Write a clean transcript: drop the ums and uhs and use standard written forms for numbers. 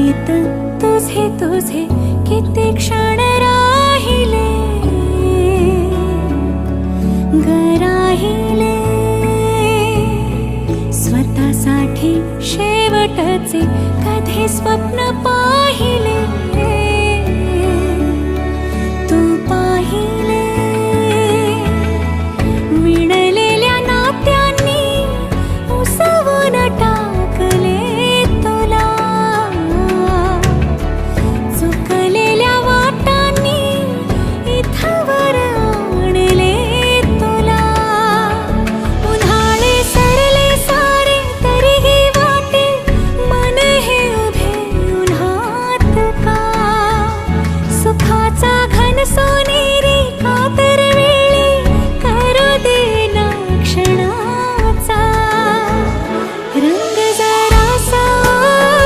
गीत तुझे तुझे किती क्षण राहिले गराहिले स्वतःसाठी शेवटचे कधी स्वप्न पाहिले